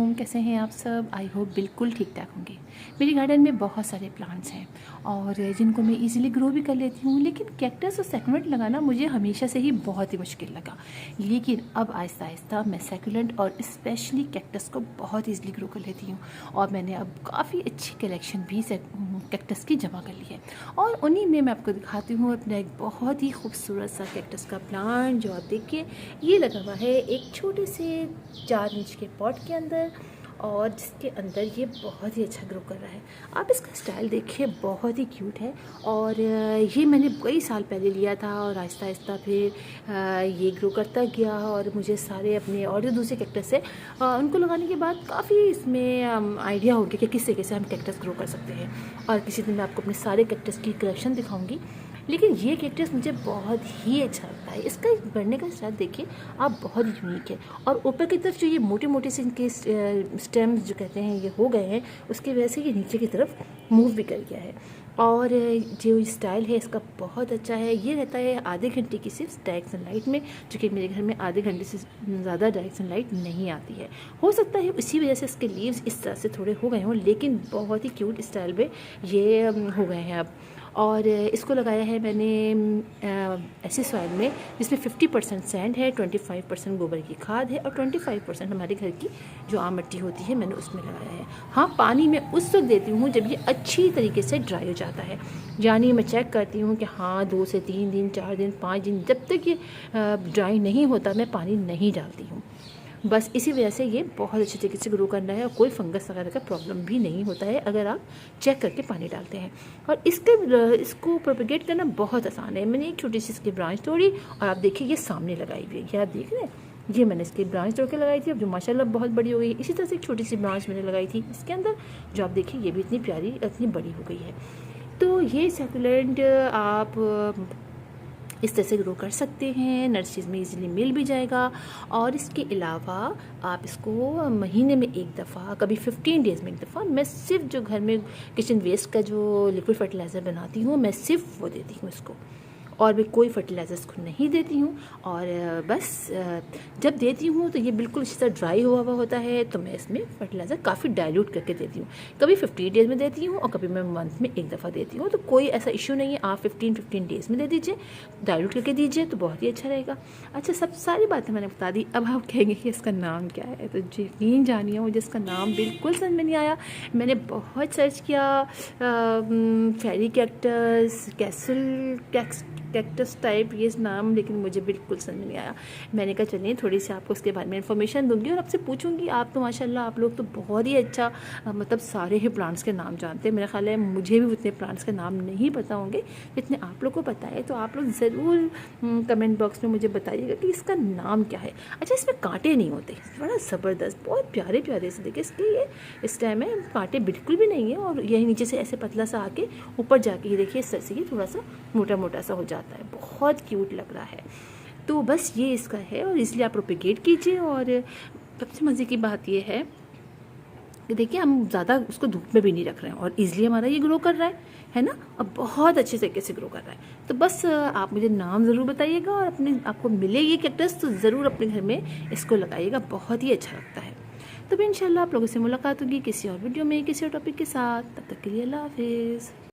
वालेकुम, कैसे हैं आप सब। आई होप बिल्कुल ठीक ठाक होंगे। मेरे गार्डन में बहुत सारे प्लांट्स हैं और जिनको मैं इजीली ग्रो भी कर लेती हूँ, लेकिन कैक्टस और सैकुलेंट लगाना मुझे हमेशा से ही बहुत ही मुश्किल लगा। लेकिन अब आहिस्ता आहिस्ता मैं सैकुलेंट और स्पेशली कैक्टस को बहुत ईजिली ग्रो कर लेती हूँ और मैंने अब काफ़ी अच्छी कलेक्शन भी कैक्टस की जमा कर ली है। और उन्हीं में मैं आपको दिखाती हूँ अपना एक बहुत ही खूबसूरत सा कैक्टस का प्लांट, जो आप देखिए ये लगा हुआ है एक छोटे से 4 इंच के पॉट के अंदर, और जिसके अंदर ये बहुत ही अच्छा ग्रो कर रहा है। आप इसका स्टाइल देखिए, बहुत ही क्यूट है। और ये मैंने कई साल पहले लिया था और आहिस्ता आहिस्ता फिर ये ग्रो करता गया और मुझे सारे अपने और जो दूसरे कैक्टस है उनको लगाने के बाद काफ़ी इसमें आइडिया हो गया कि किस तरीके से हम कैक्टस ग्रो कर सकते हैं। और किसी दिन मैं आपको अपने सारे कैक्टस की कलेक्शन दिखाऊंगी। लेकिन ये कैक्टस मुझे बहुत ही अच्छा लगता है। इसका बढ़ने का स्टाइल देखिए आप, बहुत यूनिक है। और ऊपर की तरफ जो ये मोटे मोटे से इनके स्टेम्स जो कहते हैं ये हो गए हैं, उसकी वजह से ये नीचे की तरफ मूव भी कर गया है। और जो स्टाइल है इसका बहुत अच्छा है। ये रहता है आधे घंटे की सिर्फ डायरेक्ट सनलाइट में, जो कि मेरे घर में आधे घंटे से ज़्यादा डायरेक्ट सनलाइट नहीं आती है। हो सकता है इसी वजह से इसके लीव्स इस तरह से थोड़े हो गए हों, लेकिन बहुत ही क्यूट स्टाइल में ये हो गए हैं अब। और इसको लगाया है मैंने ऐसे सॉइल में जिसमें 50% सैंड है, 25% गोबर की खाद है और 25% हमारे घर की जो आम मिट्टी होती है मैंने उसमें लगाया है। हाँ, पानी मैं उस वक्त देती हूँ जब ये अच्छी तरीके से ड्राई हो जाता है, यानी मैं चेक करती हूँ कि हाँ 2 से 3 दिन, 4 दिन, 5 दिन, जब तक ये ड्राई नहीं होता मैं पानी नहीं डालती हूँ। बस इसी वजह से ये बहुत अच्छे तरीके से ग्रो करना है और कोई फंगस वगैरह का प्रॉब्लम भी नहीं होता है अगर आप चेक करके पानी डालते हैं। और इसको प्रोपेगेट करना बहुत आसान है। मैंने एक छोटी सी इसकी ब्रांच तोड़ी और आप देखिए ये सामने लगाई हुई है, ये आप देख रहे हैं, ये मैंने इसकी ब्रांच तोड़ के लगाई थी, अब जो माशाल्लाह बहुत बड़ी हो गई है। इसी तरह से एक छोटी सी ब्रांच मैंने लगाई थी इसके अंदर, जो आप देखिए ये भी इतनी प्यारी, इतनी बड़ी हो गई है। तो ये सैकुलेंट आप इस तरह से ग्रो कर सकते हैं, नर्सरीज में इजीली मिल भी जाएगा। और इसके अलावा आप इसको महीने में एक दफ़ा, कभी 15 डेज़ में एक दफ़ा, मैं सिर्फ जो घर में किचन वेस्ट का जो लिक्विड फर्टिलाइज़र बनाती हूँ मैं सिर्फ वो देती हूँ इसको, और मैं कोई फर्टिलाइज़र्स को नहीं देती हूँ। और बस जब देती हूँ तो ये बिल्कुल इसी तरह ड्राई हुआ हुआ होता है, तो मैं इसमें फर्टिलाइज़र काफ़ी डाइल्यूट करके देती हूँ। कभी 15 डेज़ में देती हूँ और कभी मैं मंथ में एक दफ़ा देती हूँ, तो कोई ऐसा इशू नहीं है। आप 15 डेज़ में दे दीजिए, डाइल्यूट करके दीजिए तो बहुत ही अच्छा रहेगा। अच्छा, सब सारी बातें मैंने बता दी। अब आप कहेंगे कि इसका नाम क्या है, तो यकीन जानिए मुझे इसका नाम बिल्कुल समझ में नहीं आया। मैंने बहुत सर्च किया, फेरी कैक्टस, कैक्टस टाइप ये नाम, लेकिन मुझे बिल्कुल समझ में नहीं आया। मैंने कहा चलिए थोड़ी सी आपको उसके बारे में इन्फॉर्मेशन दूंगी और आपसे पूछूंगी। आप तो माशाल्लाह आप लोग तो बहुत ही अच्छा मतलब सारे ही प्लांट्स के नाम जानते हैं। मेरा ख्याल है मुझे भी उतने प्लांट्स के नाम नहीं पता होंगे जितने आप लोग को पता है। तो आप लोग ज़रूर कमेंट बॉक्स में मुझे बताइएगा कि इसका नाम क्या है। अच्छा, इसमें कांटे नहीं होते, बड़ा ज़बरदस्त, बहुत प्यारे प्यारे से देखिए इसके ये इस टाइम में कांटे बिल्कुल भी नहीं है। और यही नीचे से ऐसे पतला सा आके ऊपर जाके ये देखिए इस तरह से ये थोड़ा सा मोटा मोटा सा हो जाता है, बहुत क्यूट लग रहा है। तो बस ये इसका है और इसलिए आप प्रोपेगेट कीजिए। और सबसे मज़े की बात ये है कि देखिए हम ज़्यादा उसको धूप में भी नहीं रख रहे हैं और इजीली हमारा ये ग्रो कर रहा है ना, और बहुत अच्छे तरीके से ग्रो कर रहा है। तो बस आप मुझे नाम ज़रूर बताइएगा और अपने आपको मिले ये कैक्टस तो ज़रूर अपने घर में इसको लगाइएगा, बहुत ही अच्छा लगता है। तो भी इंशाल्लाह आप लोगों से मुलाकात होगी किसी और वीडियो में किसी और टॉपिक के साथ। तब तक के लिए अल्लाह हाफिज़।